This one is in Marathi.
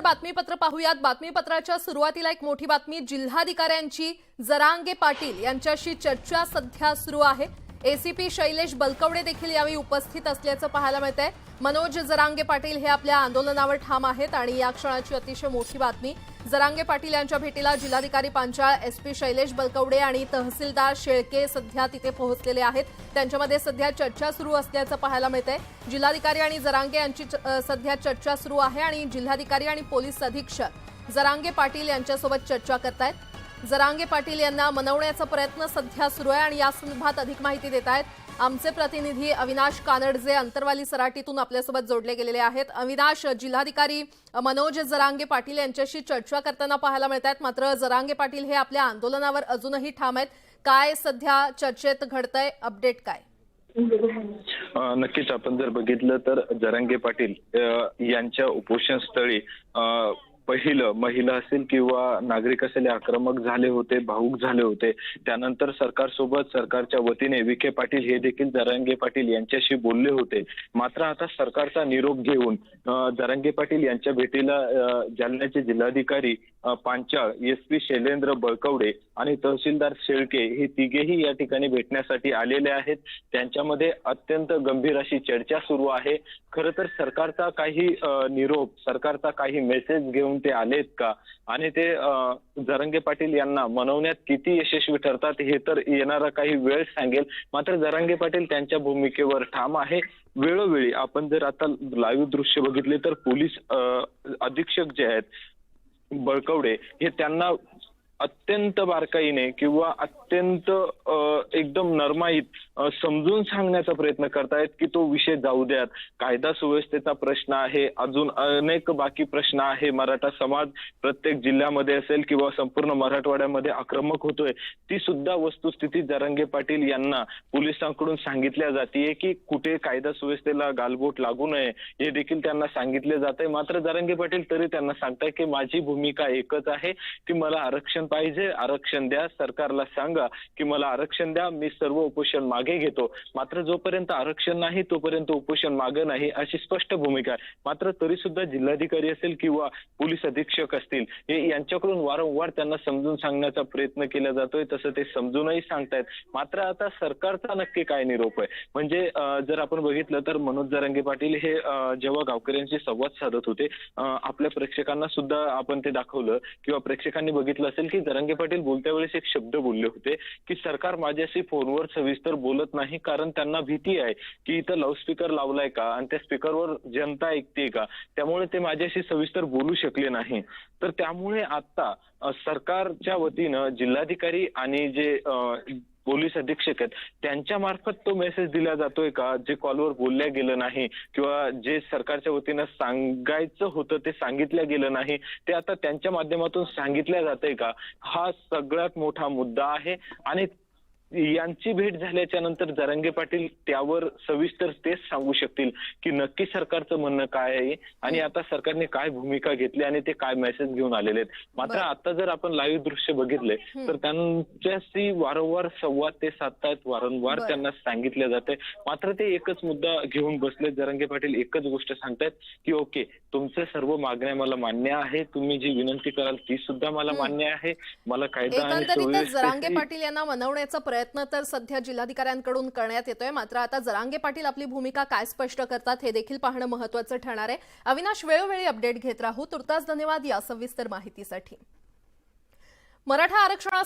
बातमीपत्र पाहूयात। बातमीपत्राच्या सुरुवातीला एक मोठी बातमी, जिल्हाधिकाऱ्यांची जरांगे पाटील यांच्याशी चर्चा सध्या सुरू आहे। एसीपी शैलेश बलकवडे देखील यावेळी उपस्थित असल्याचं पाहायला मिळतंय। मनोज जरांगे पाटील हे आपल्या आंदोलनावर ठाम आहेत आणि या क्षणाची अतिशय मोठी बातमी, जरांगे पाटील यांच्या भेटीला जिल्हाधिकारी पांचाळ, एसपी शैलेश बलकवडे आणि तहसीलदार शेळके सध्या तिथे पोहोचलेले आहेत। त्यांच्यामध्ये सध्या चर्चा सुरू असल्याचं पाहायला मिळतंय। जिल्हाधिकारी आणि जरांगे यांची सध्या चर्चा सुरू आहे आणि जिल्हाधिकारी आणि पोलीस अधीक्षक जरांगे पाटील यांच्यासोबत चर्चा करतायत। जरांगे पाटील यांना मनवण्याचा प्रयत्न सध्या सुरू आहे आणि या संदर्भात अधिक माहिती देत आहेत आमचे प्रतिनिधी अविनाश कानडजे अंतरवाली सराटीतून आपल्यासोबत जोडले गेलेले आहेत। अविनाश, जिल्हाधिकारी मनोज जरांगे पाटील यांच्याशी चर्चा करताना पाहायला मिळत आहेत, मात्र जरांगे पाटील हे आपल्या आंदोलनावर अजूनही ठाम आहेत। काय सध्या चर्चेत घडतंय, अपडेट काय? नक्कीच आपण जर बघितलं तर जरांगे पाटील यांच्या उपोषण स्थळी पहिलं महिला असेल किंवा नागरिक असेल आक्रमक झाले होते, भावुक झाले होते। त्यानंतर सरकारसोबत सरकारच्या वतीने विखे पाटील हे देखील जरांगे पाटील यांच्याशी बोलले होते। मात्र आता सरकारचा निरोप घेऊन जरांगे पाटील यांच्या भेटीला जालन्याचे जिल्हाधिकारी पांचाळ, एसपी शैलेंद्र बळकवडे आणि तहसीलदार शेळके हे तिघेही या ठिकाणी भेटण्यासाठी आलेले आहेत। त्यांच्यामध्ये अत्यंत गंभीर अशी चर्चा सुरू आहे। खरं तर सरकारचा काही निरोप, सरकारचा काही मेसेज घेऊन ते आलेत का आणि ते जरांगे पाटील यांना मनवण्यात किती यशस्वी ठरतात हे तर येणारा काही वेळ सांगेल। मात्र जरांगे पाटील त्यांच्या भूमिकेवर ठाम आहे। वेळोवेळी आपण जर आता लाईव्ह दृश्य बघितले तर पोलीस अधीक्षक जे आहेत बळकवडे हे त्यांना अत्यंत बारकाईने किंवा अत्यंत एकदम नरमाईत समजून सांगण्याचा प्रयत्न करतायत की तो विषय जाऊ द्यात, कायदा सुव्यवस्थेचा प्रश्न आहे, अजून अनेक बाकी प्रश्न आहे। मराठा समाज प्रत्येक जिल्ह्यामध्ये असेल किंवा संपूर्ण मराठवाड्यामध्ये आक्रमक होतोय, ती सुद्धा वस्तुस्थिती जरांगे पाटील यांना पोलिसांकडून सांगितल्या जाते की कुठे कायदा सुव्यवस्थेला गालबोट लागू नये हे देखील त्यांना सांगितले जाते। मात्र जरांगे पाटील तरी त्यांना सांगताय की माझी भूमिका एकच आहे की मला आरक्षण पाहिजे, आरक्षण द्या, सरकारला सांगा की मला आरक्षण द्या, मी सर्व उपोषण मागे घेतो। मात्र जोपर्यंत आरक्षण नाही तोपर्यंत उपोषण मागे नाही अशी स्पष्ट भूमिका आहे। मात्र तरी सुद्धा जिल्हाधिकारी असेल किंवा पोलीस अधीक्षक असतील हे यांच्याकडून वारंवार त्यांना समजून सांगण्याचा प्रयत्न केला जातोय, तसं ते समजूनही सांगतायत। मात्र आता सरकारचा नक्की काय निरोप आहे? म्हणजे जर आपण बघितलं तर मनोज जरांगे पाटील हे जेव्हा गावकऱ्यांशी संवाद साधत होते, आपल्या प्रेक्षकांना सुद्धा आपण ते दाखवलं किंवा प्रेक्षकांनी बघितलं असेल की जरांगे पाटील बोलत्या वेळेस एक शब्द बोलले होते की सरकार माझ्याशी फोनवर सविस्तर बोलत नाही, कारण त्यांना भीती आहे की इथं लाऊडस्पीकर लावलाय का आणि त्या स्पीकरवर जनता ऐकते का, त्यामुळे ते माझ्याशी सविस्तर बोलू शकले नाही। तर त्यामुळे आता सरकारच्या वतीनं जिल्हाधिकारी आणि जे पोलीस अधीक्षक आहेत त्यांच्या मार्फत तो मेसेज दिला जातोय का, जे कॉलवर बोलल्या गेलं नाही किंवा जे सरकारच्या वतीनं सांगायचं होतं ते सांगितलं गेलं नाही ते आता त्यांच्या माध्यमातून सांगितलं जातंय का, हा सगळ्यात मोठा मुद्दा आहे। आणि यांची भेट झाल्याच्या नंतर जरांगे पाटील त्यावर सविस्तर तेच सांगू शकतील की नक्की सरकारचं म्हणणं काय आहे आणि आता सरकारने काय भूमिका घेतली आणि ते काय मेसेज घेऊन आलेले आहेत। मात्र आता जर आपण लाईव्ह दृश्य बघितले तर त्यांच्याशी वारंवार संवाद ते साधतायत, वारंवार त्यांना सांगितलं जातंय। मात्र ते एकच मुद्दा घेऊन बसले, जरांगे पाटील एकच गोष्ट सांगतायत की ओके, तुमचे सर्व मागण्या मला मान्य आहे, तुम्ही जी विनंती कराल ती सुद्धा मला मान्य आहे, मला कायदा आणि जरांगे पाटील यांना मनवण्याचा प्रयत्न तर सध्या जिल्हाधिकाऱ्यांकडून करण्यात येतोय। मात्र आता जरांगे पाटील आपली भूमिका काय स्पष्ट करतात हे देखील पाहणं महत्त्वाचं ठरणार आहे। अविनाश, वेळोवेळी अपडेट घेत राहू। तुर्तास धन्यवाद या सविस्तर माहितीसाठी। मराठा आरक्षणासंदर्भात